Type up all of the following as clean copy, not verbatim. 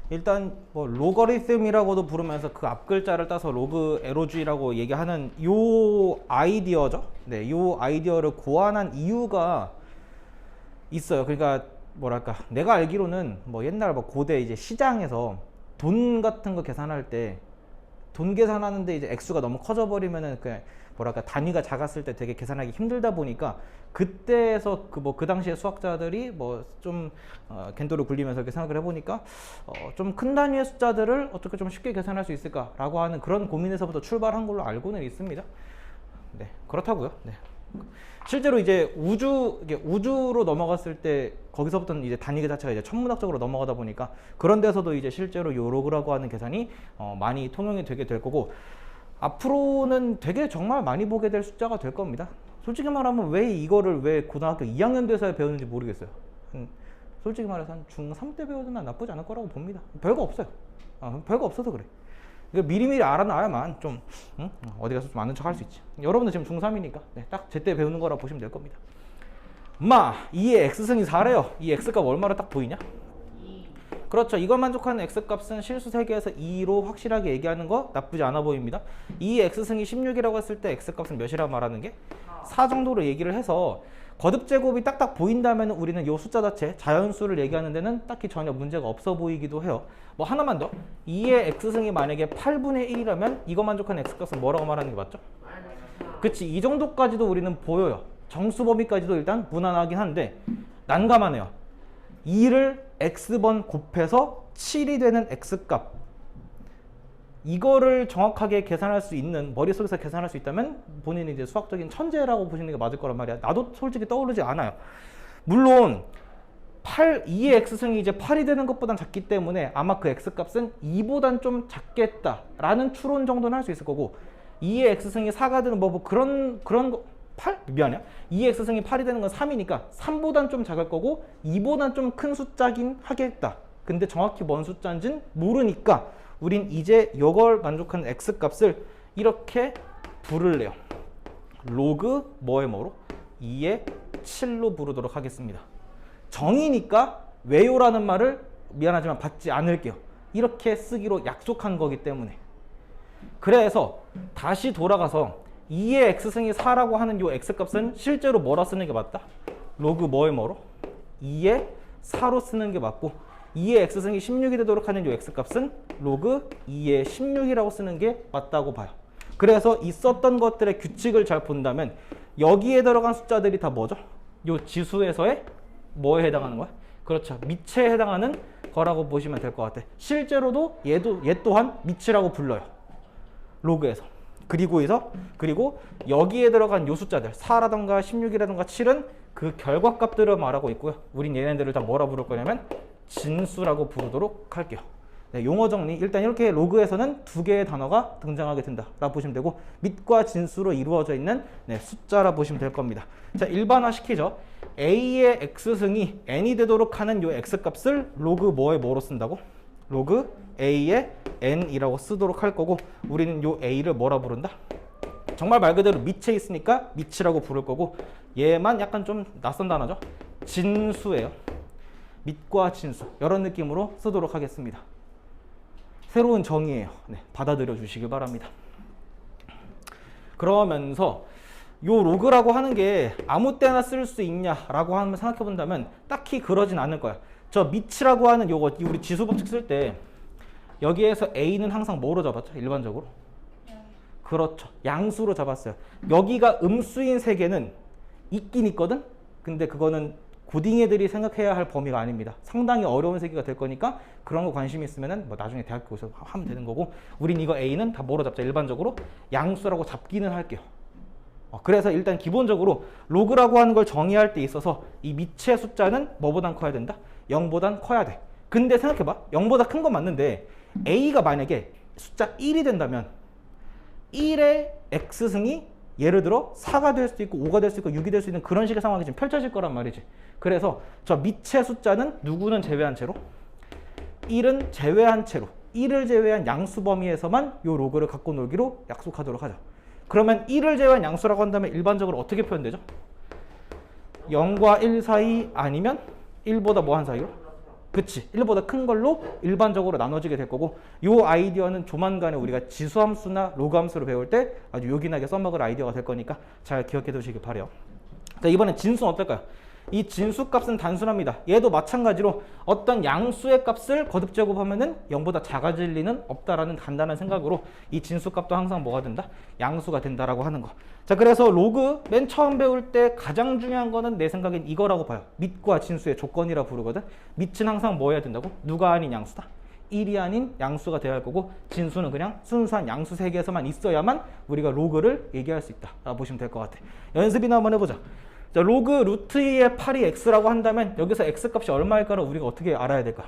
일단 뭐 로거리즘이라고도 부르면서 그 앞 글자를 따서 로그 LOG라고 얘기하는 요 아이디어죠. 네, 요 아이디어를 고안한 이유가 있어요. 그러니까 뭐랄까, 내가 알기로는 뭐 옛날 뭐 고대 이제 시장에서 돈 같은 거 계산할 때 돈 계산하는데 이제 액수가 너무 커져 버리면은 그 뭐랄까 단위가 작았을 때 되게 계산하기 힘들다 보니까 그때에서 그 당시에 수학자들이 뭐 좀 겐도를 굴리면서 이렇게 생각을 해보니까 좀 큰 단위의 숫자들을 어떻게 좀 쉽게 계산할 수 있을까라고 하는 그런 고민에서부터 출발한 걸로 알고는 있습니다. 네, 그렇다고요. 네. 실제로 이제 우주로 넘어갔을 때 거기서부터는 이제 단위 자체가 이제 천문학적으로 넘어가다 보니까 그런 데서도 이제 실제로 요 로그라고 하는 계산이 많이 통용이 되게 될 거고, 앞으로는 되게 정말 많이 보게 될 숫자가 될 겁니다. 솔직히 말하면 왜 고등학교 2학년 돼서야 배우는지 모르겠어요. 솔직히 말해서 한 중3 때 배우면 나쁘지 않을 거라고 봅니다. 별거 없어요. 별거 없어서 그래. 미리미리 알아놔야만 좀 어디 가서 좀 아는 척 할 수 있지. 여러분들 지금 중3이니까 네, 딱 제때 배우는 거라 보시면 될 겁니다. 2의 x승이 4래요. 이 x값 얼마로 딱 보이냐? 그렇죠. 이걸 만족하는 x값은 실수 3개에서 2로 확실하게 얘기하는 거 나쁘지 않아 보입니다. 2의 x승이 16이라고 했을 때 x값은 몇이라고 말하는 게? 4 정도로 얘기를 해서 거듭제곱이 딱딱 보인다면 우리는 이 숫자 자체, 자연수를 얘기하는 데는 딱히 전혀 문제가 없어 보이기도 해요. 뭐 하나만 더. 2의 x승이 만약에 8분의 1이라면 이거 만족하는 x값은 뭐라고 말하는 게 맞죠? 그치, 이 정도까지도 우리는 보여요. 정수 범위까지도 일단 무난하긴 한데 난감하네요. 2를 x번 곱해서 7이 되는 x값, 이거를 정확하게 계산할 수 있는, 머릿속에서 계산할 수 있다면 본인이 이제 수학적인 천재라고 보시는 게 맞을 거란 말이야. 나도 솔직히 떠오르지 않아요. 물론 2의 x승이 이제 8이 되는 것보단 작기 때문에 아마 그 x값은 2보단 좀 작겠다라는 추론 정도는 할 수 있을 거고, 2의 x승이 4가 되는 그런 거 8? 미안해요. 2의 x승이 8이 되는 건 3이니까 3보단 좀 작을 거고 2보단 좀 큰 숫자긴 하겠다. 근데 정확히 뭔 숫자인지는 모르니까 우린 이제 이걸 만족하는 x값을 이렇게 부를래요. 로그 뭐로? 2의 7로 부르도록 하겠습니다. 정이니까 왜요라는 말을 미안하지만 받지 않을게요. 이렇게 쓰기로 약속한 거기 때문에. 그래서 다시 돌아가서 2의 x승이 4라고 하는 이 x값은 실제로 뭐라 쓰는 게 맞다? 로그 뭐로? 2의 4로 쓰는 게 맞고, 2의 x승이 16이 되도록 하는 이 x값은 로그 2의 16이라고 쓰는 게 맞다고 봐요. 그래서 이 썼던 것들의 규칙을 잘 본다면 여기에 들어간 숫자들이 다 뭐죠? 이 지수에서의 뭐에 해당하는 거야? 그렇죠. 미체에 해당하는 거라고 보시면 될 것 같아. 실제로도 얘 또한 미치라고 불러요. 로그에서. 그리고 여기에 들어간 요 숫자들 4라던가 16이라던가 7은 그 결과값들을 말하고 있고요. 우린 얘네들을 다 뭐라 부를 거냐면 진수라고 부르도록 할게요. 네, 용어 정리. 일단 이렇게 로그에서는 두 개의 단어가 등장하게 된다라고 보시면 되고, 밑과 진수로 이루어져 있는 숫자라 보시면 될 겁니다. 자, 일반화 시키죠. a의 x승이 n이 되도록 하는 요 x값을 로그 뭐로 쓴다고? 로그 a의 n이라고 쓰도록 할 거고, 우리는 요 a를 뭐라 부른다? 정말 말 그대로 밑에 있으니까 밑이라고 부를 거고, 얘만 약간 좀 낯선 단어죠. 진수예요. 밑과 진수, 이런 느낌으로 쓰도록 하겠습니다. 새로운 정의예요. 네, 받아들여 주시길 바랍니다. 그러면서 요 로그라고 하는 게 아무 때나 쓸 수 있냐라고 한번 생각해 본다면 딱히 그러진 않을 거야. 저 밑이라고 하는 요거, 우리 지수 법칙 쓸 때 여기에서 a는 항상 뭐로 잡았죠? 일반적으로? 그렇죠. 양수로 잡았어요. 여기가 음수인 세계는 있긴 있거든? 근데 그거는 고딩 애들이 생각해야 할 범위가 아닙니다. 상당히 어려운 세계가 될 거니까 그런 거 관심 있으면은 뭐 나중에 대학교에서 하면 되는 거고, 우린 이거 a는 다 뭐로 잡자? 일반적으로 양수라고 잡기는 할게요. 그래서 일단 기본적으로 로그라고 하는 걸 정의할 때 있어서 이 밑의 숫자는 뭐보단 커야 된다? 0보단 커야 돼. 근데 생각해봐. 0보다 큰 건 맞는데 a가 만약에 숫자 1이 된다면 1의 x승이 예를 들어 4가 될 수도 있고 5가 될 수도 있고 6이 될 수 있는 그런 식의 상황이 지금 펼쳐질 거란 말이지. 그래서 저 밑의 숫자는 누구는 제외한 채로, 1은 제외한 채로, 1을 제외한 양수 범위에서만 요 로그를 갖고 놀기로 약속하도록 하자. 그러면 1을 제외한 양수라고 한다면 일반적으로 어떻게 표현되죠? 0과 1 사이 아니면 1보다 뭐 한 사이로? 그치, 1보다 큰 걸로 일반적으로 나눠지게 될 거고, 요 아이디어는 조만간에 우리가 지수함수나 로그함수를 배울 때 아주 요긴하게 써먹을 아이디어가 될 거니까 잘 기억해 두시길 바래요. 자, 이번엔 진수는 어떨까요? 이 진수 값은 단순합니다. 얘도 마찬가지로 어떤 양수의 값을 거듭 제곱하면은 0보다 작아질 리는 없다라는 간단한 생각으로 이 진수 값도 항상 뭐가 된다? 양수가 된다라고 하는 거. 자, 그래서 로그 맨 처음 배울 때 가장 중요한 거는 내 생각엔 이거라고 봐요. 밑과 진수의 조건이라 부르거든. 밑은 항상 뭐 해야 된다고? 누가 아닌 양수다. 1이 아닌 양수가 돼야 할 거고, 진수는 그냥 순수한 양수 세계에서만 있어야만 우리가 로그를 얘기할 수 있다 라고 보시면 될 것 같아. 연습이나 한번 해보자. 자, 로그 루트 2의 8이 x라고 한다면 여기서 x 값이 얼마일까를 우리가 어떻게 알아야 될까?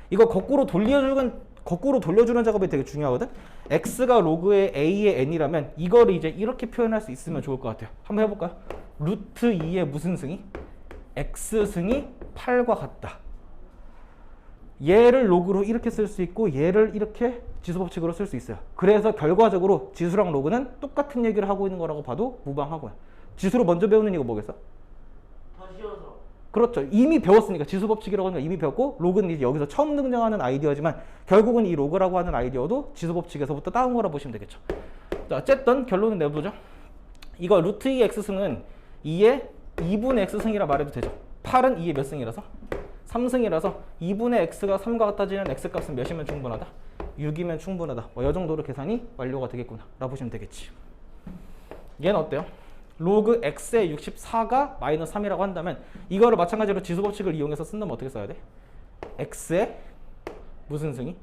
이거 거꾸로 돌려주는 작업이 되게 중요하거든. x가 로그의 a의 n이라면 이거를 이제 이렇게 표현할 수 있으면 좋을 것 같아요. 한번 해볼까요? 루트 2의 무슨 승이? x승이 8과 같다. 얘를 로그로 이렇게 쓸 수 있고 얘를 이렇게 지수법칙으로 쓸 수 있어요. 그래서 결과적으로 지수랑 로그는 똑같은 얘기를 하고 있는 거라고 봐도 무방하고요. 지수로 먼저 배우는 이거 뭐겠어? 더 쉬워서. 그렇죠. 이미 배웠으니까 지수법칙이라고 하는 거 이미 배웠고, 로그는 이제 여기서 처음 등장하는 아이디어지만 결국은 이 로그라고 하는 아이디어도 지수법칙에서부터 따온 거라 보시면 되겠죠. 자, 어쨌든 결론은 내보죠. 이거 루트 2 x승은 2의 2분의 x승이라 말해도 되죠. 8은 2의 몇 승이라서? 3승이라서 2분의 x가 3과 같아지는 x값은 몇이면 충분하다? 6이면 충분하다. 뭐 이 정도로 계산이 완료가 되겠구나 라고 보시면 되겠지. 얘는 어때요? 로그 x의 64가 마이너스 3이라고 한다면 이거를 마찬가지로 지수법칙을 이용해서 쓴다면 어떻게 써야 돼? x의 무슨 승이?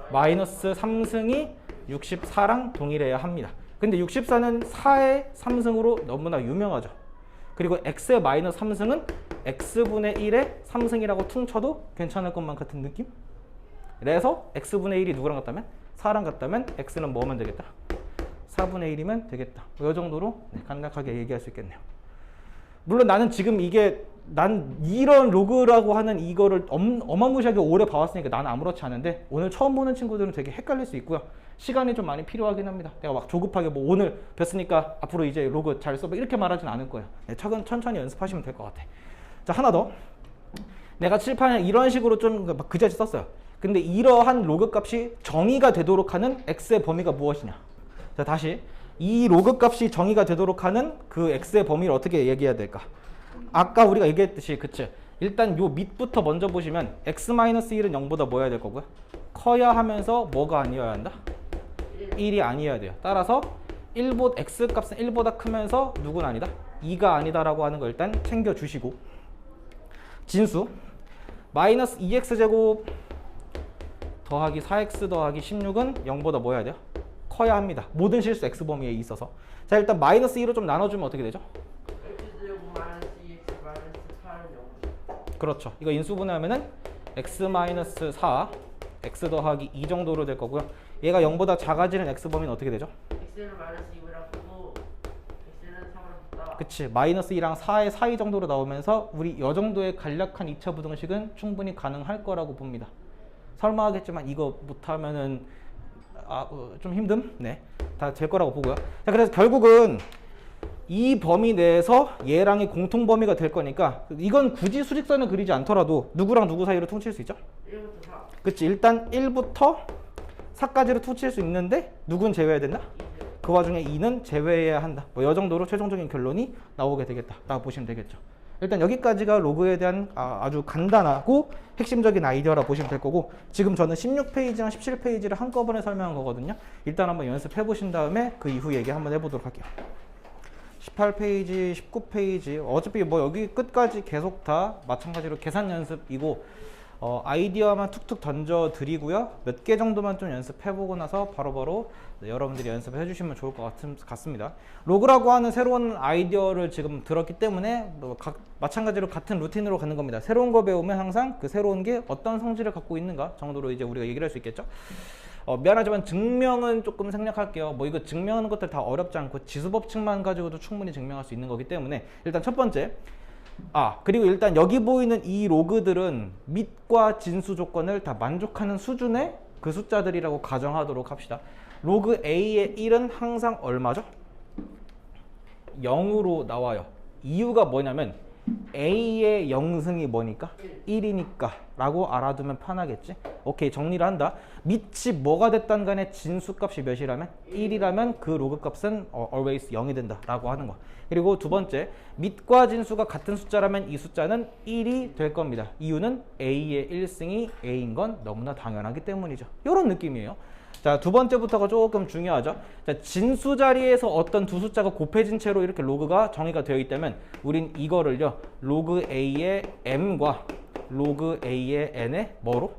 마이너스 3승이 64랑 동일해야 합니다. 근데 64는 4의 3승으로 너무나 유명하죠. 그리고 x의 마이너스 3승은 x분의 1의 3승이라고 퉁쳐도 괜찮을 것만 같은 느낌? 그래서 x분의 1이 누구랑 같다면? 4랑 같다면 x는 뭐 하면 되겠다? 4분의 1이면 되겠다. 이 정도로 간략하게 얘기할 수 있겠네요. 물론 나는 지금 난 이런 로그라고 하는 이거를 어마무시하게 오래 봐왔으니까 나는 아무렇지 않은데, 오늘 처음 보는 친구들은 되게 헷갈릴 수 있고요. 시간이 좀 많이 필요하긴 합니다. 내가 막 조급하게 뭐 오늘 뵀으니까 앞으로 이제 로그 잘 써봐 이렇게 말하진 않을 거예요. 네, 천천히 연습하시면 될 것 같아. 자, 하나 더. 내가 칠판에 이런 식으로 좀 그자지 썼어요. 근데 이러한 로그 값이 정의가 되도록 하는 x의 범위가 무엇이냐? 자, 다시 이 로그 값이 정의가 되도록 하는 그 x의 범위를 어떻게 얘기해야 될까? 아까 우리가 얘기했듯이, 그치? 일단 요 밑부터 먼저 보시면 x-1은 0보다 뭐 해야 될 거고요? 커야 하면서 뭐가 아니어야 한다? 1이 아니어야 돼요. 따라서 x 값은 1보다 크면서 누구는 아니다? 2가 아니다라고 하는 거 일단 챙겨주시고, 진수 마이너스 2x제곱 더하기 4x 더하기 16은 0보다 뭐 해야 돼요? 커야 합니다. 모든 실수 x 범위에 있어서. 자, 일단 마이너스 2로 좀 나눠주면 어떻게 되죠? x제곱 마이너스 2x 마이너스 4는 0. 그렇죠. 이거 인수분해하면은 x 마이너스 4 x 더하기 2 정도로 될 거고요. 얘가 0보다 작아지는 x 범위는 어떻게 되죠? x는 마이너스 2랑 크고 x는 3을 줬다. 그치. 마이너스 2랑 4의 사이 정도로 나오면서 우리 이 정도의 간략한 2차 부등식은 충분히 가능할 거라고 봅니다. 설마 하겠지만 이거 못하면은 좀 힘듦? 네. 다 될 거라고 보고요. 자, 그래서 결국은 이 범위 내에서 얘랑이 공통 범위가 될 거니까 이건 굳이 수직선을 그리지 않더라도 누구랑 누구 사이로 퉁칠 수 있죠? 1부터 4. 그치. 일단 1부터 4까지로 퉁칠 수 있는데 누군 제외해야 된다? 그 와중에 2는 제외해야 한다. 뭐 이 정도로 최종적인 결론이 나오게 되겠다 라고 보시면 되겠죠. 일단 여기까지가 로그에 대한 아주 간단하고 핵심적인 아이디어라 보시면 될 거고, 지금 저는 16페이지랑 17페이지를 한꺼번에 설명한 거거든요. 일단 한번 연습해 보신 다음에 그 이후 얘기 한번 해보도록 할게요. 18페이지, 19페이지 어차피 뭐 여기 끝까지 계속 다 마찬가지로 계산 연습이고, 아이디어만 툭툭 던져 드리고요. 몇 개 정도만 좀 연습해보고 나서 바로바로 여러분들이 연습해 주시면 좋을 것 같습니다. 로그라고 하는 새로운 아이디어를 지금 들었기 때문에 마찬가지로 같은 루틴으로 가는 겁니다. 새로운 거 배우면 항상 그 새로운 게 어떤 성질을 갖고 있는가 정도로 이제 우리가 얘기를 할 수 있겠죠. 미안하지만 증명은 조금 생략할게요. 뭐 이거 증명하는 것들 다 어렵지 않고 지수법칙만 가지고도 충분히 증명할 수 있는 거기 때문에 일단 첫 번째, 그리고 일단 여기 보이는 이 로그들은 밑과 진수 조건을 다 만족하는 수준의 그 숫자들이라고 가정하도록 합시다. 로그 A의 1은 항상 얼마죠? 0으로 나와요. 이유가 뭐냐면 A의 영승이 뭐니까? 1이니까 라고 알아두면 편하겠지. 오케이, 정리를 한다. 밑이 뭐가 됐든 간에 진수값이 몇이라면? 1이라면 그 로그 값은 always 0이 된다 라고 하는 거. 그리고 두 번째, 밑과 진수가 같은 숫자라면 이 숫자는 1이 될 겁니다. 이유는 A의 1승이 A인 건 너무나 당연하기 때문이죠. 이런 느낌이에요. 자, 두 번째부터가 조금 중요하죠. 자, 진수 자리에서 어떤 두 숫자가 곱해진 채로 이렇게 로그가 정의가 되어 있다면 우린 이거를요, 로그 A의 M과 로그 A의 N의 뭐로?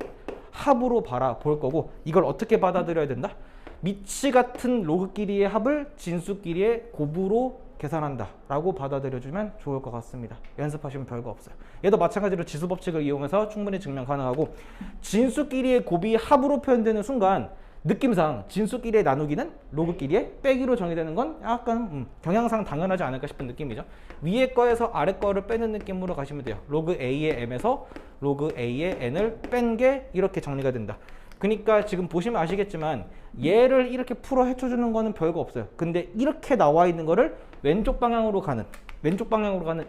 합으로 바라볼 거고, 이걸 어떻게 받아들여야 된다? 밑이 같은 로그끼리의 합을 진수끼리의 곱으로 계산한다 라고 받아들여주면 좋을 것 같습니다. 연습하시면 별거 없어요. 얘도 마찬가지로 지수 법칙을 이용해서 충분히 증명 가능하고, 진수끼리의 곱이 합으로 표현되는 순간 느낌상 진수끼리의 나누기는 로그끼리의 빼기로 정의되는 건 약간 경향상 당연하지 않을까 싶은 느낌이죠. 위에 거에서 아래 거를 빼는 느낌으로 가시면 돼요. 로그 A의 M에서 로그 A의 N을 뺀 게 이렇게 정리가 된다. 그러니까 지금 보시면 아시겠지만 얘를 이렇게 풀어 헤쳐주는 거는 별거 없어요. 근데 이렇게 나와 있는 거를 왼쪽 방향으로 가는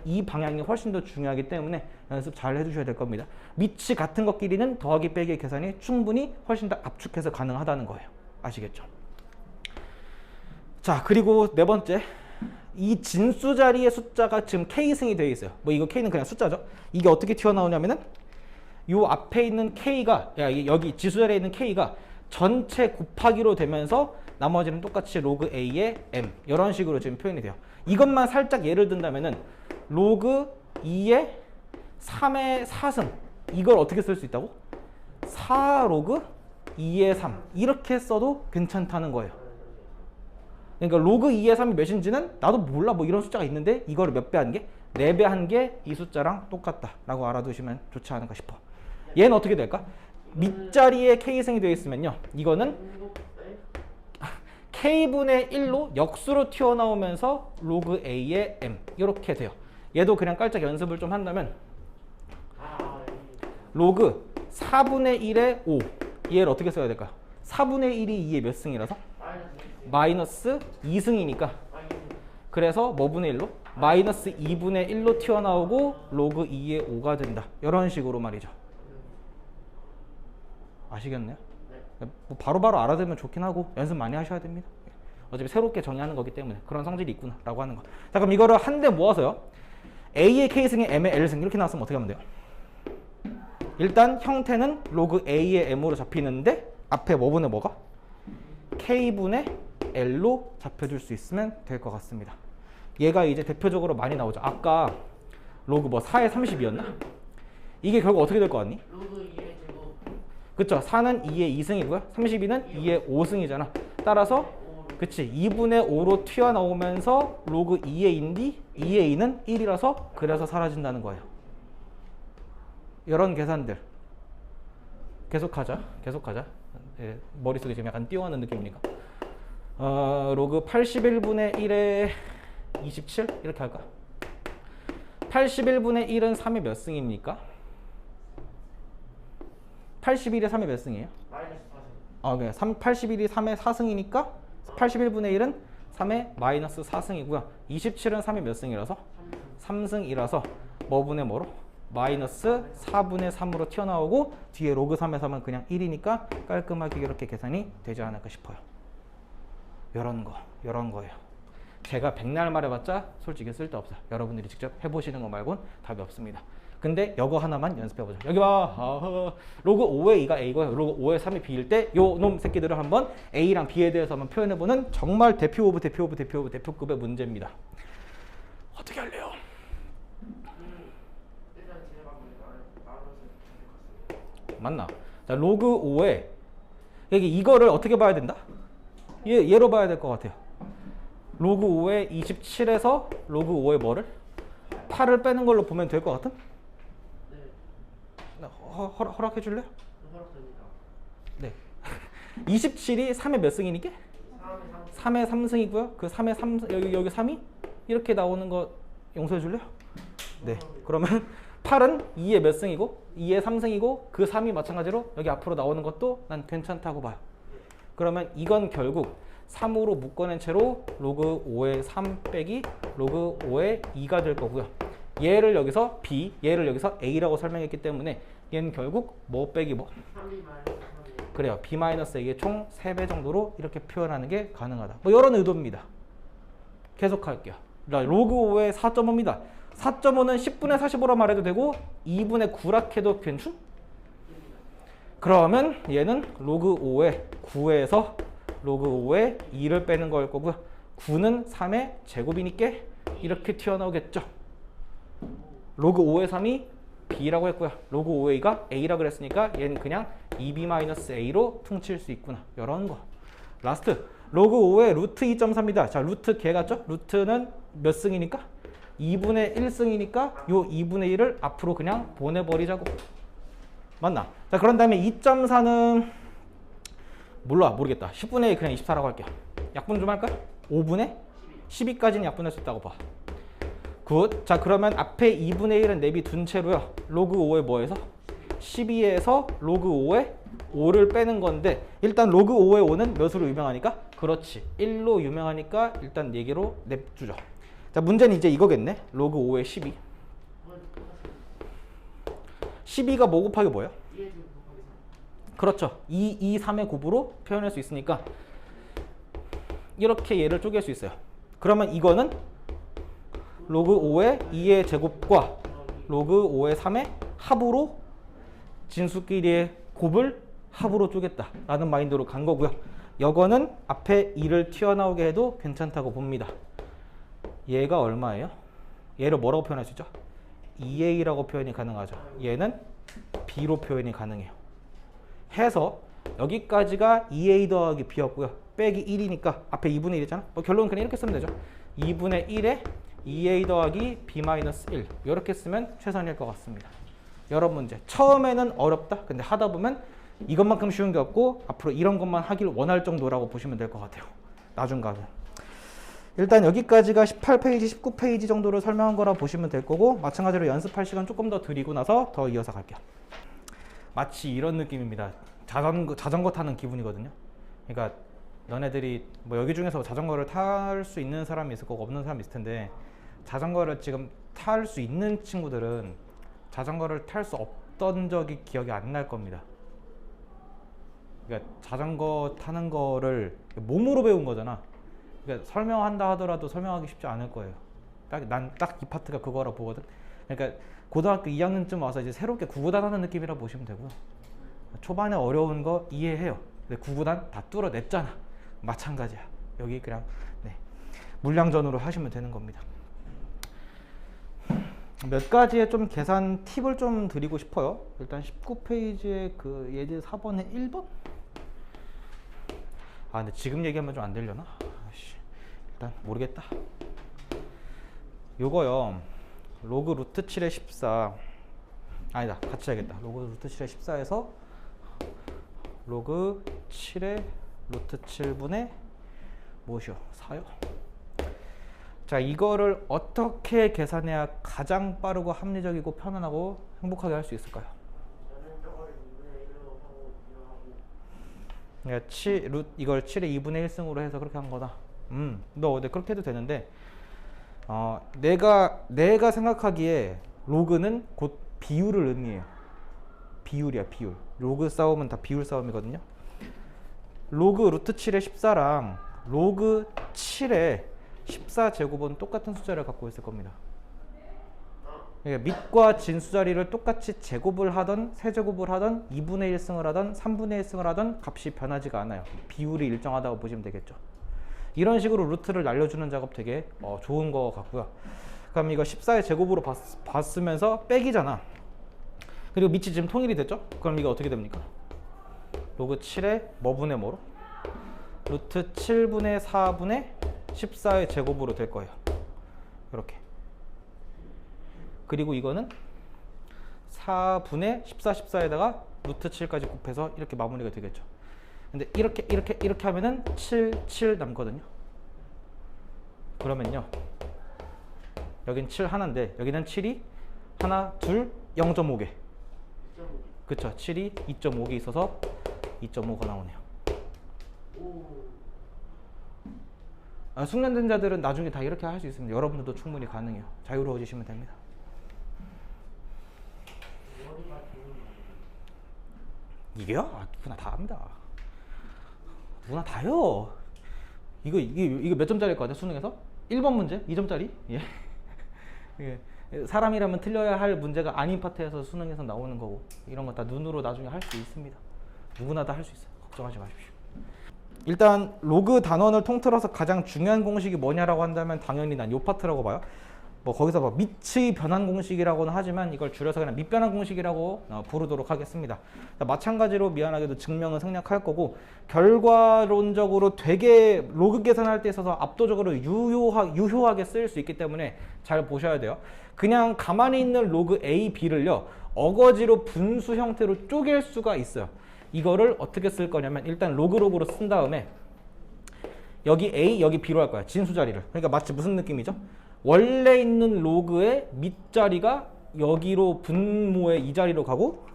이 방향이 훨씬 더 중요하기 때문에 연습 잘 해주셔야 될 겁니다. 밑이 같은 것끼리는 더하기 빼기 계산이 충분히 훨씬 더 압축해서 가능하다는 거예요. 아시겠죠? 자, 그리고 네 번째, 이 진수 자리의 숫자가 지금 K승이 되어 있어요. 뭐 이거 K는 그냥 숫자죠. 이게 어떻게 튀어나오냐면은 요 앞에 있는 K가, 여기 지수 자리에 있는 K가 전체 곱하기로 되면서 나머지는 똑같이 로그 A의 M, 이런 식으로 지금 표현이 돼요. 이것만 살짝 예를 든다면은 로그 2의 3의 4승, 이걸 어떻게 쓸 수 있다고? 4 로그 2의 3, 이렇게 써도 괜찮다는 거예요. 그러니까 로그 2의 3이 몇인지는 나도 몰라, 뭐 이런 숫자가 있는데 이거를 몇 배 한 게? 4배 한 게 이 숫자랑 똑같다 라고 알아두시면 좋지 않을까 싶어. 얘는 어떻게 될까? 밑자리에 K승이 되어 있으면요, 이거는 K분의 1로 역수로 튀어나오면서 로그 A의 M, 이렇게 돼요. 얘도 그냥 깔짝 연습을 좀 한다면 로그 4분의 1의 5, 얘를 어떻게 써야 될까요? 4분의 1이 2의 몇 승이라서? 마이너스 2승이니까, 그래서 뭐 분의 1로? 마이너스 2분의 1로 튀어나오고 로그 2의 5가 된다. 이런 식으로 말이죠. 아시겠네요? 뭐 바로바로 알아들으면 좋긴 하고 연습 많이 하셔야 됩니다. 어차피 새롭게 정의하는 거기 때문에 그런 성질이 있구나 라고 하는 거. 자, 그럼 이거를 한데 모아서요, A의 K승에 M의 L승 이렇게 나왔으면 어떻게 하면 돼요? 일단 형태는 로그 A의 M으로 잡히는데 앞에 뭐분의 뭐가? K분의 L로 잡혀줄 수 있으면 될 것 같습니다. 얘가 이제 대표적으로 많이 나오죠. 아까 로그 뭐 4의 30이었나? 이게 결국 어떻게 될 것 같니? 로그 2의 제곱. 그쵸, 4는 2의 2승이고요 32는 2의 5승이잖아. 따라서 그치, 2분의 5로 튀어나오면서 로그 2의 2인데 2의 2는 1이라서 그래서 사라진다는 거예요. 이런 계산들 계속하자. 예, 머릿속에 지금 약간 띄워가는 느낌이니까 로그 81분의 1에 27 이렇게 할까? 81분의 1은 3의 몇 승입니까? 81에 3의 몇 승이에요? 마이너스 4승. 그래. 81이 3의 4승이니까 81분의 1은 3의 마이너스 4승이고요. 27은 3의 몇 승이라서? 3승이라서 뭐분의 뭐로? 마이너스 4분의 3으로 튀어나오고 뒤에 로그 3의 3은 그냥 1이니까 깔끔하게 이렇게 계산이 되지 않을까 싶어요. 이런 거예요. 제가 백날 말해봤자 솔직히 쓸데없어요. 여러분들이 직접 해보시는 거 말고는 답이 없습니다. 근데 이거 하나만 연습해보죠. 여기 봐. 로그 5의 2가 A고요. 로그 5의 3이 B일 때 요 놈 새끼들을 한번 A랑 B에 대해서 한번 표현해보는 정말 대표 오브 대표급의 문제입니다. 어떻게 할래요? 일단 제 방법이 나눠서 될것 같습니다. 맞나? 자, 로그 5에 여기 이거를 어떻게 봐야 된다? 얘로 봐야 될 것 같아요. 로그 5에 27에서 로그 5에 뭐를? 8을 빼는 걸로 보면 될 것 같은? 네. 허락해 줄래요? 허락됩니다. 네. 27이 3의 몇 승이니까? 3의 3승이고요. 그 3의 3, 여기 3이 이렇게 나오는 거 용서해 줄래요? 네. 그러면 8은 2의 몇 승이고 2의 3승이고 그 3이 마찬가지로 여기 앞으로 나오는 것도 난 괜찮다고 봐요. 그러면 이건 결국 3으로 묶어낸 채로 로그 5의 3 빼기 로그 5의 2가 될 거고요. 얘를 여기서 B, 얘를 여기서 A라고 설명했기 때문에 얘는 결국 뭐 빼기 뭐? 3b 마이너스 3a. 그래요. B-A의 총 3배 정도로 이렇게 표현하는 게 가능하다. 뭐 이런 의도입니다. 계속할게요. 로그 5의 4.5입니다. 4.5는 10분의 45라 말해도 되고 2분의 9라 해도 괜찮? 그러면 얘는 로그 5의 9에서 로그 5의 2를 빼는 걸 거고요. 9는 3의 제곱이니까 이렇게 튀어나오겠죠. 로그 5의 3이 B라고 했고요. 로그 5의 2가 A라고 그랬으니까 얘는 그냥 2B-A로 퉁칠 수 있구나. 이런 거. 라스트. 로그 5의 루트 2.3입니다. 자, 루트 개 같죠? 루트는 몇 승이니까? 2분의 1승이니까 요 2분의 1을 앞으로 그냥 보내버리자고. 맞나? 자, 그런 다음에 2.4는 몰라. 모르겠다. 10분의 1 그냥 24라고 할게요. 약분 좀 할까? 5분의 12까지는 약분할 수 있다고 봐. 굿. 자, 그러면 앞에 2분의 1은 내비 둔 채로요. 로그 5의 뭐에서? 12에서 로그 5의 5를 빼는 건데 일단 로그 5의 5는 몇으로 유명하니까? 그렇지. 1로 유명하니까 일단 4개로 냅주죠. 자, 문제는 이제 이거겠네. 로그 5의 12. 12가 뭐 곱하기 뭐예요? 그렇죠. 2, 3의 곱으로 표현할 수 있으니까 이렇게 얘를 쪼갤 수 있어요. 그러면 이거는 로그 5의 2의 제곱과 로그 5의 3의 합으로 진수끼리의 곱을 합으로 쪼갰다 라는 마인드로 간 거고요. 이거는 앞에 2를 튀어나오게 해도 괜찮다고 봅니다. 얘가 얼마예요? 얘를 뭐라고 표현할 수 있죠? 2a라고 표현이 가능하죠. 얘는 b로 표현이 가능해요. 해서 여기까지가 2a 더하기 b였고요. 빼기 1이니까 앞에 2분의 1이잖아. 뭐 결론은 그냥 이렇게 쓰면 되죠. 2분의 1에 2a 더하기 b-1 이렇게 쓰면 최선일 것 같습니다. 여러 문제. 처음에는 어렵다. 근데 하다 보면 이것만큼 쉬운 게 없고 앞으로 이런 것만 하길 원할 정도라고 보시면 될 것 같아요. 나중 가면. 일단 여기까지가 18페이지, 19페이지 정도를 설명한 거라 보시면 될 거고 마찬가지로 연습할 시간 조금 더 드리고 나서 더 이어서 갈게요. 마치 이런 느낌입니다. 자전거 타는 기분이거든요. 그러니까 너네들이 뭐 여기 중에서 자전거를 탈 수 있는 사람이 있을 거고 없는 사람이 있을 텐데 자전거를 지금 탈 수 있는 친구들은 자전거를 탈 수 없던 적이 기억이 안 날 겁니다. 그러니까 자전거 타는 거를 몸으로 배운 거잖아. 그러니까 설명한다 하더라도 설명하기 쉽지 않을 거예요. 난 딱 이 파트가 그거라 보거든. 그러니까 고등학교 2학년쯤 와서 이제 새롭게 구구단하는 느낌이라 보시면 되고요. 초반에 어려운 거 이해해요. 근데 구구단 다 뚫어냈잖아. 마찬가지야. 여기 그냥 물량전으로 하시면 되는 겁니다. 몇 가지의 좀 계산 팁을 좀 드리고 싶어요. 일단 19페이지에 그 예제 4번에 1번? 아, 근데 지금 얘기하면 좀 안 되려나? 일단 모르겠다. 요거요. 로그 루트 7의 14 아니다. 같이 해야겠다. 로그 루트 7의 14에서 로그 7의 루트 7분의 무엇이요? 4요? 자, 이거를 어떻게 계산해야 가장 빠르고 합리적이고 편안하고 행복하게 할 수 있을까요? 그러니까 이걸 7의 2분의 1승으로 해서 그렇게 한 거다. 네, 그렇게 해도 되는데 내가 생각하기에 로그는 곧 비율을 의미해요. 비율이야, 비율. 로그 싸움은 다 비율 싸움이거든요. 로그 루트 7의 14랑 로그 7의 14제곱은 똑같은 숫자를 갖고 있을 겁니다. 그러니까 밑과 진 수자리를 똑같이 제곱을 하던 세제곱을 하던 2분의 1승을 하던 3분의 1승을 하던 값이 변하지가 않아요. 비율이 일정하다고 보시면 되겠죠. 이런 식으로 루트를 날려주는 작업 되게 좋은 거 같고요. 그럼 이거 14의 제곱으로 봤으면서 빼기잖아. 그리고 밑이 지금 통일이 됐죠? 그럼 이거 어떻게 됩니까? 로그 7의 뭐분의 뭐로? 루트 7분의 4분의 14의 제곱으로 될 거예요. 이렇게. 그리고 이거는 4분의 14, 14에다가 루트 7까지 곱해서 이렇게 마무리가 되겠죠. 근데 이렇게 하면은 7, 7 남거든요. 그러면요. 여긴 7 하나인데 여기는 7이 하나, 둘, 0.5개. 그쵸. 7이 2.5개 있어서 2.5가 나오네요. 숙련된 자들은 나중에 다 이렇게 할 수 있습니다. 여러분들도 충분히 가능해요. 자유로워지시면 됩니다. 이게요? 아, 누구나 다 합니다. 누구나 다요. 이거 몇 점짜리일 것 같아요? 수능에서? 1번 문제? 2점짜리? 예. 예. 사람이라면 틀려야 할 문제가 아닌 파트에서 수능에서 나오는 거고, 이런 거 다 눈으로 나중에 할 수 있습니다. 누구나 다 할 수 있어요. 걱정하지 마십시오. 일단 로그 단원을 통틀어서 가장 중요한 공식이 뭐냐라고 한다면 당연히 난 요 파트라고 봐요. 뭐 거기서 뭐 밑의 변환 공식이라고는 하지만 이걸 줄여서 그냥 밑변환 공식이라고 부르도록 하겠습니다. 마찬가지로 미안하게도 증명은 생략할 거고, 결과론적으로 되게 로그 계산할 때 있어서 압도적으로 유효하게 쓰일 수 있기 때문에 잘 보셔야 돼요. 그냥 가만히 있는 로그 A, B를요 어거지로 분수 형태로 쪼갤 수가 있어요. 이거를 어떻게 쓸 거냐면 일단 로그로 쓴 다음에 여기 A, 여기 B로 할 거야. 진수 자리를. 그러니까 마치 무슨 느낌이죠? 원래 있는 로그의 밑자리가 여기로 분모의 이 자리로 가고,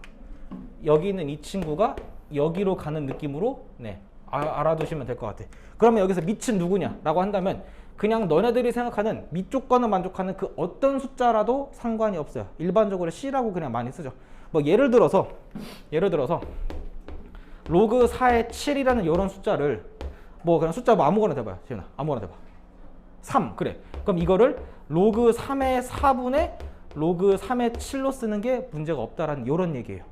여기 있는 이 친구가 여기로 가는 느낌으로 알아두시면 될 것 같아. 그러면 여기서 밑은 누구냐라고 한다면 그냥 너네들이 생각하는 밑쪽과는 만족하는 그 어떤 숫자라도 상관이 없어요. 일반적으로 C라고 그냥 많이 쓰죠. 뭐 예를 들어서 로그 4의 7이라는 이런 숫자를 뭐 그냥 숫자 뭐 아무거나 대봐요. 지훈아, 아무거나 대봐. 3, 그래. 그럼 이거를 로그 3의 4분의 로그 3의 7로 쓰는 게 문제가 없다라는 이런 얘기예요.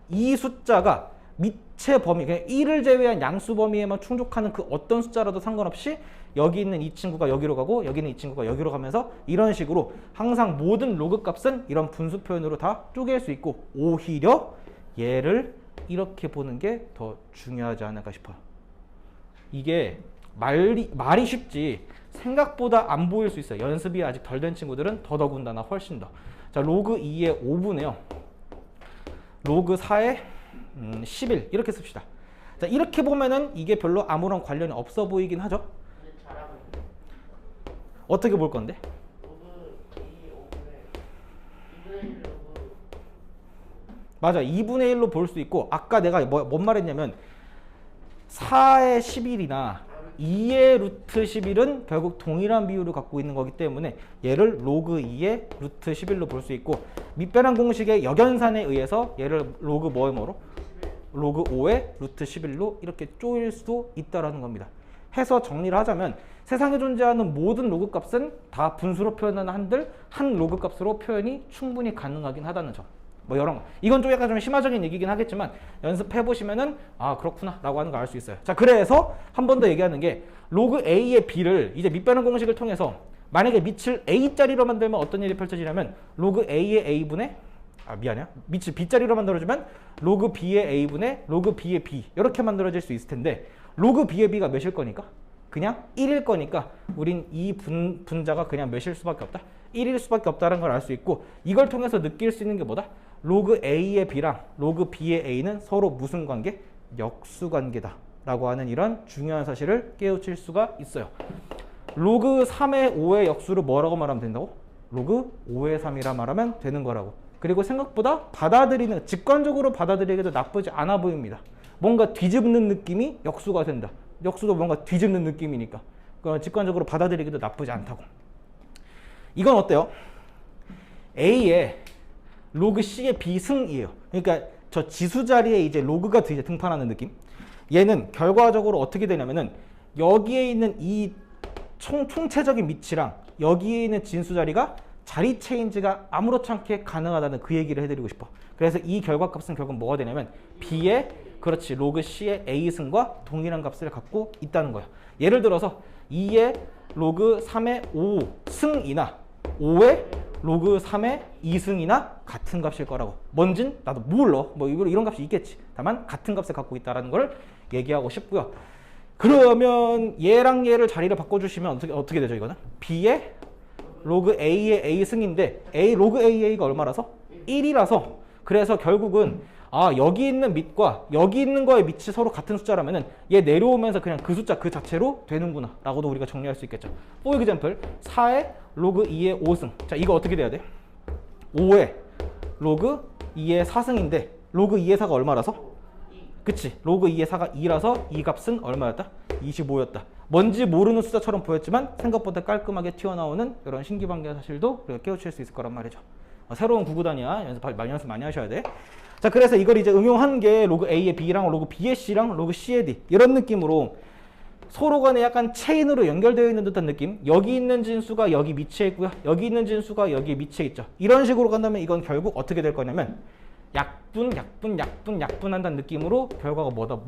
이 숫자가 밑의 범위, 그냥 1을 제외한 양수 범위에만 충족하는 그 어떤 숫자라도 상관없이 여기 있는 이 친구가 여기로 가고 여기 있는 이 친구가 여기로 가면서 이런 식으로 항상 모든 로그 값은 이런 분수 표현으로 다 쪼갤 수 있고, 오히려 얘를 이렇게 보는 게 더 중요하지 않을까 싶어요. 이게 말이 쉽지 생각보다 안 보일 수 있어요. 연습이 아직 덜 된 친구들은 더더군다나 훨씬 더. 자, 로그 2의 5분에요. 로그 4의 11 이렇게 씁시다. 자, 이렇게 보면은 이게 별로 아무런 관련이 없어 보이긴 하죠. 근데 잘하고 있네. 어떻게 볼 건데? 로그 2, 5분의 2분의 1 로그. 맞아, 2분의 1로 볼 수 있고, 아까 내가 뭔 말했냐면 4의 11이나 2의 루트 11은 결국 동일한 비율을 갖고 있는 거기 때문에 얘를 로그 2의 루트 11로 볼 수 있고, 밑변환 공식의 역연산에 의해서 얘를 로그 뭐로? 로그 5의 루트 11로 이렇게 쪼일 수도 있다라는 겁니다. 해서 정리를 하자면 세상에 존재하는 모든 로그 값은 다 분수로 표현하는 한들 한 로그 값으로 표현이 충분히 가능하긴 하다는 점. 뭐 이런 거. 이건 좀 약간 좀 심화적인 얘기긴 하겠지만 연습해 보시면은 아 그렇구나 라고 하는 거 알 수 있어요. 자, 그래서 한 번 더 얘기하는 게 로그 A의 B를 이제 밑변환 공식을 통해서 만약에 밑을 A자리로 만들면 어떤 일이 펼쳐지냐면 로그 A의 A분의 밑을 B자리로 만들어주면 로그 B의 A분의 로그 B의 B 이렇게 만들어질 수 있을 텐데, 로그 B의 B가 몇일 거니까? 그냥 1일 거니까 우린 이 분자가 그냥 몇일 수밖에 없다? 1일 수밖에 없다는 걸 알 수 있고, 이걸 통해서 느낄 수 있는 게 뭐다? 로그 A의 B랑 로그 B의 A는 서로 무슨 관계? 역수관계다 라고 하는 이런 중요한 사실을 깨우칠 수가 있어요. 로그 3의 5의 역수를 뭐라고 말하면 된다고? 로그 5의 3이라 말하면 되는 거라고. 그리고 생각보다 직관적으로 받아들이기도 나쁘지 않아 보입니다. 뭔가 뒤집는 느낌이 역수가 된다. 역수도 뭔가 뒤집는 느낌이니까 그건 직관적으로 받아들이기도 나쁘지 않다고. 이건 어때요? A에 로그 C의 B승이에요. 그러니까 저 지수 자리에 이제 로그가 등판하는 느낌. 얘는 결과적으로 어떻게 되냐면은 여기에 있는 이 총체적인 밑이랑 여기에 있는 진수 자리가 자리 체인지가 아무렇지 않게 가능하다는 그 얘기를 해드리고 싶어. 그래서 이 결과값은 결국 뭐가 되냐면 B의 그렇지 로그 C의 A승과 동일한 값을 갖고 있다는 거야. 예를 들어서 2의 로그 3의 5승이나 5의 로그 3의 2승이나 같은 값일 거라고. 뭔진 나도 몰라. 뭐 이런 값이 있겠지. 다만 같은 값을 갖고 있다는 걸 얘기하고 싶고요. 그러면 얘랑 얘를 자리를 바꿔주시면 어떻게 되죠? 이거는 B의 로그 A의 A승인데 로그 AA가 얼마라서? 1이라서 그래서 결국은 여기 있는 밑과 여기 있는 거의 밑이 서로 같은 숫자라면은 얘 내려오면서 그냥 그 숫자 그 자체로 되는구나 라고도 우리가 정리할 수 있겠죠. For example 4의 로그 2의 5승. 자, 이거 어떻게 돼야 돼? 5의 로그 2의 4승인데 로그 2의 4가 얼마라서? 그치, 로그 2의 4가 2라서 이 값은 얼마였다? 25였다. 뭔지 모르는 숫자처럼 보였지만 생각보다 깔끔하게 튀어나오는 이런 신기방기한 사실도 우리가 깨우칠 수 있을 거란 말이죠. 새로운 구구단이야. 연습 많이 하셔야 돼. 자, 그래서 이걸 이제 응용한 게 로그 A의 B랑 로그 B의 C랑 로그 C의 D 이런 느낌으로 서로 간에 약간 체인으로 연결되어 있는 듯한 느낌. 여기 있는 진수가 여기 밑에 있고요. 여기 있는 진수가 여기 밑에 있죠. 이런 식으로 간다면 이건 결국 어떻게 될 거냐면 약분한다는 느낌으로 결과가 뭐다?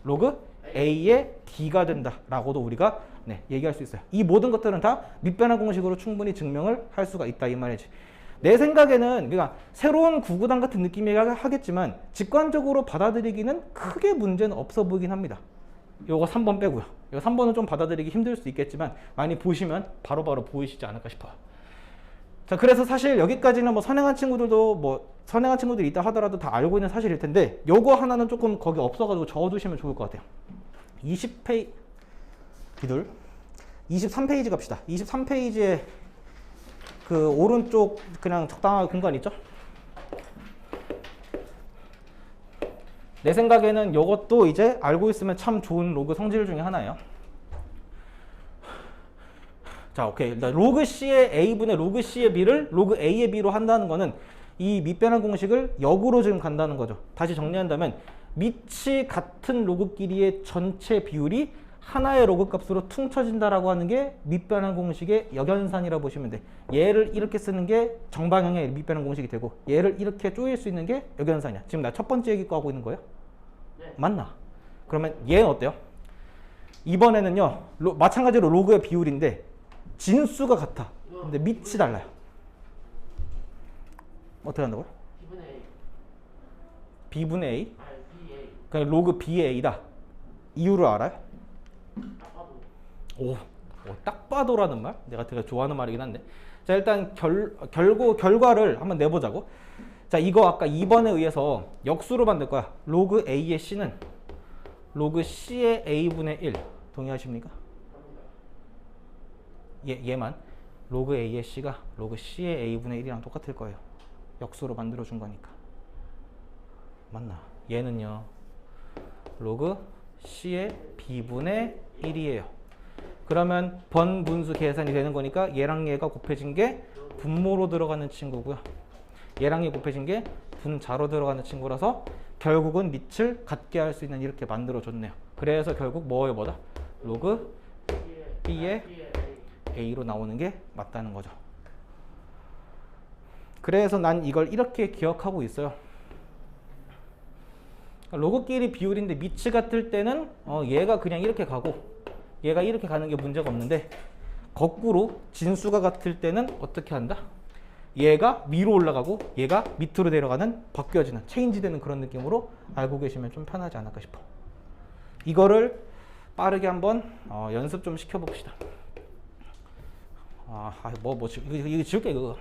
로그 A의 D가 된다라고도 우리가 얘기할 수 있어요. 이 모든 것들은 다 밑변환 공식으로 충분히 증명을 할 수가 있다 이 말이지. 내 생각에는 그러니까 새로운 구구단 같은 느낌이 하겠지만 직관적으로 받아들이기는 크게 문제는 없어 보이긴 합니다. 요거 3번 빼고요. 이거 3번은 좀 받아들이기 힘들 수 있겠지만 많이 보시면 바로바로 보이시지 않을까 싶어요. 자, 그래서 사실 여기까지는 뭐 선행한 친구들이 있다 하더라도 다 알고 있는 사실일 텐데 요거 하나는 조금 거기 없어가지고 적어두시면 좋을 것 같아요. 23페이지 갑시다. 23페이지에 그 오른쪽 그냥 적당한 공간 있죠? 내 생각에는 이것도 이제 알고 있으면 참 좋은 로그 성질 중에 하나예요. 자, 오케이. 로그 C의 A분의 로그 C의 B를 로그 A의 B로 한다는 거는 이 밑변환 공식을 역으로 지금 간다는 거죠. 다시 정리한다면 밑이 같은 로그끼리의 전체 비율이 하나의 로그 값으로 퉁쳐진다라고 하는 게 밑변환 공식의 역연산이라고 보시면 돼. 얘를 이렇게 쓰는 게 정방향의 밑변환 공식이 되고 얘를 이렇게 쪼일 수 있는 게 역연산이야. 지금 나 첫 번째 얘기 거 하고 있는 거예요? 네. 맞나? 그러면 얘는 어때요? 이번에는요 마찬가지로 로그의 비율인데 진수가 같아. 근데 밑이 달라요. 어떻게 한다고요? B분의 A. B분의 A? 아니 BA. 그러니까 로그 B의 A다. 이유를 알아요? 딱 봐도. 오, 딱 봐도라는 말? 내가 되게 좋아하는 말이긴 한데. 자, 일단 결과를 한번 내보자고. 자, 이거 아까 2번에 의해서 역수로 만들 거야. 로그 A의 C는 로그 C의 A분의 1. 동의하십니까? 얘만 로그 A의 C가 로그 C의 A분의 1이랑 똑같을 거예요. 역수로 만들어준 거니까. 맞나? 얘는요 로그 C의 B분의 1이에요. 그러면 번분수 계산이 되는 거니까 얘랑 얘가 곱해진 게 분모로 들어가는 친구고요. 얘랑 얘 곱해진 게 분자로 들어가는 친구라서 결국은 밑을 같게 할 수 있는 이렇게 만들어줬네요. 그래서 결국 뭐다? 로그 B의 A로 나오는 게 맞다는 거죠. 그래서 난 이걸 이렇게 기억하고 있어요. 로그끼리 비율인데 밑이 같을 때는 얘가 그냥 이렇게 가고 얘가 이렇게 가는 게 문제가 없는데 거꾸로 진수가 같을 때는 어떻게 한다? 얘가 위로 올라가고 얘가 밑으로 내려가는 바뀌어지는 체인지 되는 그런 느낌으로 알고 계시면 좀 편하지 않을까 싶어. 이거를 빠르게 한번 연습 좀 시켜봅시다. 이거 지울게 이거.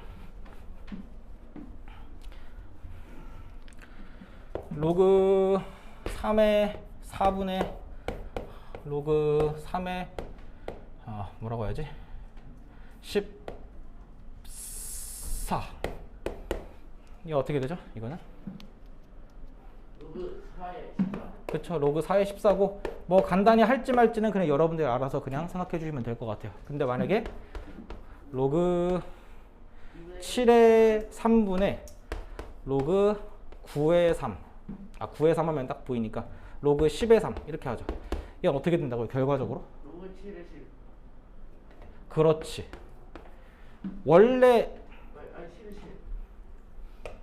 로그 3의 4분의 로그 3의 뭐라고 해야지? 14. 이거 어떻게 되죠? 이거는? 로그 4의 14. 그쵸. 로그 4의 14고 뭐 간단히 할지 말지는 그냥 여러분들이 알아서 그냥 생각해 주시면 될 것 같아요. 근데 만약에 로그 7의 3분의 로그 9의 3 9의 3 하면 딱 보이니까 로그 10의 3 이렇게 하죠. 이건 어떻게 된다고요? 결과적으로? 로그 7의 10. 그렇지. 원래 아니 10의 10.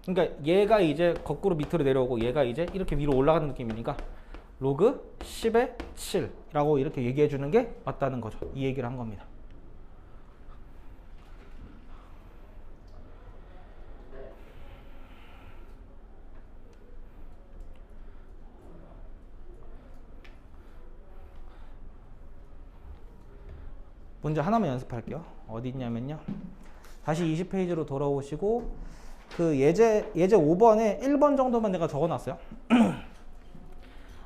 그러니까 얘가 이제 거꾸로 밑으로 내려오고 얘가 이제 이렇게 위로 올라가는 느낌이니까 로그 10의 7라고 이렇게 얘기해 주는 게 맞다는 거죠. 이 얘기를 한 겁니다. 문제 하나만 연습할게요. 어디 있냐면요. 다시 20페이지로 돌아오시고 그 예제 5번에 1번 정도만 내가 적어놨어요.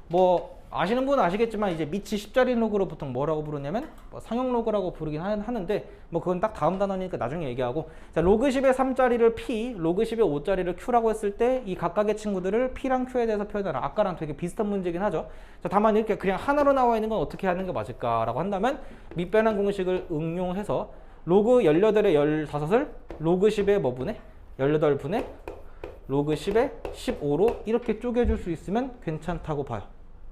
뭐 아시는 분은 아시겠지만 이제 밑이 10자리 로그로 보통 뭐라고 부르냐면 뭐 상용 로그라고 부르긴 하는데 뭐 그건 딱 다음 단어니까 나중에 얘기하고. 자, 로그 10의 3자리를 P, 로그 10의 5자리를 Q라고 했을 때 이 각각의 친구들을 P랑 Q에 대해서 표현하라. 아까랑 되게 비슷한 문제긴 하죠. 자, 다만 이렇게 그냥 하나로 나와 있는 건 어떻게 하는 게 맞을까라고 한다면 밑변환 공식을 응용해서 로그 18의 15을 로그 10의 뭐 분의 18분의 로그 10에 15로 이렇게 쪼개줄 수 있으면 괜찮다고 봐요.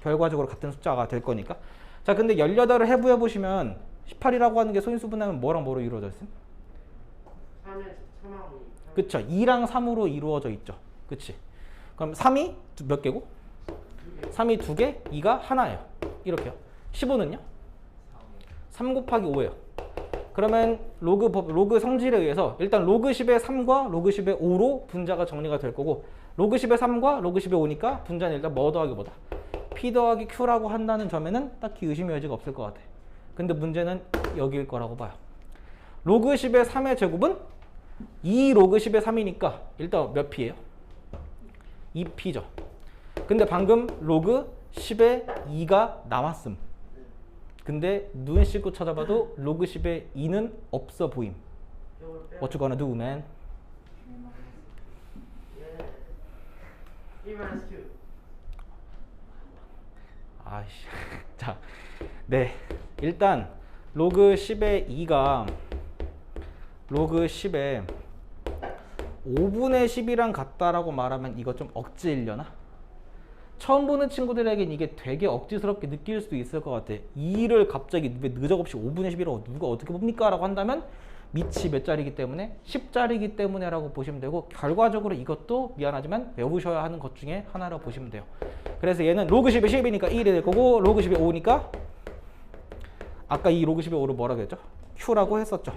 결과적으로 같은 숫자가 될 거니까. 자, 근데 18을 해부해 보시면 18이라고 하는 게 소인수분해하면 뭐랑 뭐로 이루어져 있음? 3에 3하고 2. 그쵸. 2랑 3으로 이루어져 있죠. 그치. 그럼 3이 몇 개고? 3이 2개, 2가 하나예요. 이렇게요. 15는요? 3 곱하기 5예요. 그러면 로그 성질에 의해서 일단 로그 10의 3과 로그 10의 5로 분자가 정리가 될 거고, 로그 10의 3과 로그 10의 5니까 분자는 일단 뭐 더하기 뭐다? P 더하기 Q라고 한다는 점에는 딱히 의심의 여지가 없을 것 같아. 근데 문제는 여기일 거라고 봐요. 로그 10의 3의 제곱은 2 로그 10의 3이니까 일단 몇 P예요? 2P죠. 근데 방금 로그 10의 2가 나왔음. 근데 눈 씻고 찾아봐도 로그 10의 2는 없어 보임. What you gonna do, man? P 마이너스 Q. 아이씨. 자, 네. 일단 로그 10의 2가 로그 10의 5분의 10이랑 같다라고 말하면 이거 좀 억지이려나? 처음 보는 친구들에겐 이게 되게 억지스럽게 느낄 수도 있을 것 같아. 2를 갑자기 왜 느적없이 5분의 10이라고 누가 어떻게 봅니까? 라고 한다면 밑이 몇 자리이기 때문에 10자리이기 때문에 라고 보시면 되고, 결과적으로 이것도 미안하지만 외우셔야 하는 것 중에 하나라고 보시면 돼요. 그래서 얘는 로그 10의 10이니까 1이 될 거고, 로그 10의 5니까 아까 이 로그 10의 5를 뭐라고 했죠? Q라고 했었죠.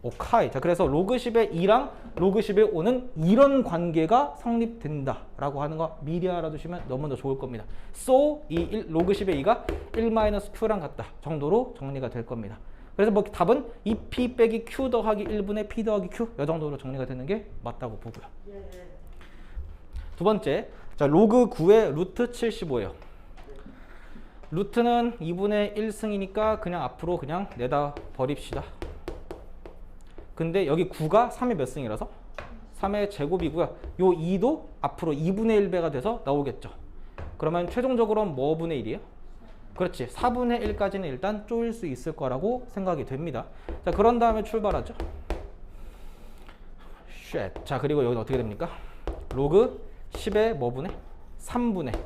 오카이. 자, 그래서 로그 10의 2랑 로그 10의 5는 이런 관계가 성립된다라고 하는 거 미리 알아두시면 너무나 좋을 겁니다. So, 로그 10의 2가 1-Q랑 같다 정도로 정리가 될 겁니다. 그래서 뭐 답은 2P 빼기 Q 더하기 1분의 P 더하기 Q 이 정도로 정리가 되는 게 맞다고 보고요. 두 번째, 자, 로그 9의 루트 75예요. 루트는 2분의 1승이니까 그냥 앞으로 그냥 내다 버립시다. 근데 여기 9가 3의 몇 승이라서 3의 제곱이고요. 요 2도 앞으로 2분의 1배가 돼서 나오겠죠. 그러면 최종적으로는 뭐 분의 1이에요? 그렇지. 4분의 1까지는 일단 쪼일 수 있을 거라고 생각이 됩니다. 자, 그런 다음에 출발하죠. 자, 그리고 여기는 어떻게 됩니까? 로그 10의 뭐 분의? 3분의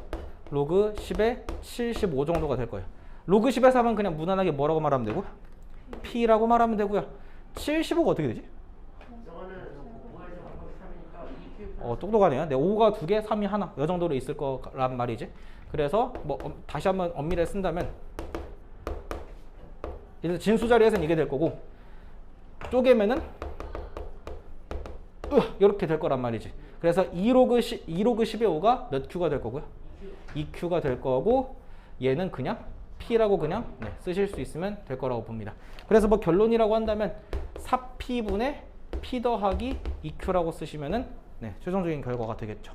로그 10의 75 정도가 될 거예요. 로그 10의 3은 그냥 무난하게 뭐라고 말하면 되고? P라고 말하면 되고요. 75가 어떻게 되지? 저거는 5에서 3이니까 2Q. 똑똑하네요. 네, 5가 2개, 3이 하나. 이 정도로 있을 거란 말이지. 그래서 뭐 다시 한번 엄밀히 쓴다면 일단 진수 자리에서는 이게 될 거고, 쪼개면은 이렇게 될 거란 말이지. 그래서 2로그 10의 5가 몇 Q가 될 거고요? 2Q가 될 거고, 얘는 그냥 P라고 그냥 쓰실 수 있으면 될 거라고 봅니다. 그래서 뭐 결론이라고 한다면 4P분의 P 더하기 2Q라고 쓰시면은 최종적인 결과가 되겠죠.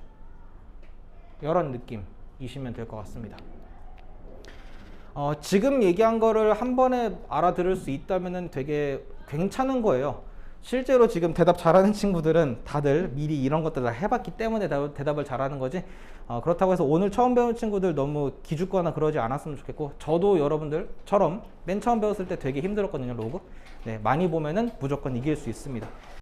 이런 느낌이시면 될 것 같습니다. 지금 얘기한 거를 한 번에 알아들을 수 있다면은 되게 괜찮은 거예요. 실제로 지금 대답 잘하는 친구들은 다들 미리 이런 것들 다 해봤기 때문에 대답을 잘하는 거지, 그렇다고 해서 오늘 처음 배운 친구들 너무 기죽거나 그러지 않았으면 좋겠고, 저도 여러분들처럼 맨 처음 배웠을 때 되게 힘들었거든요. 로그. 많이 보면은 무조건 이길 수 있습니다.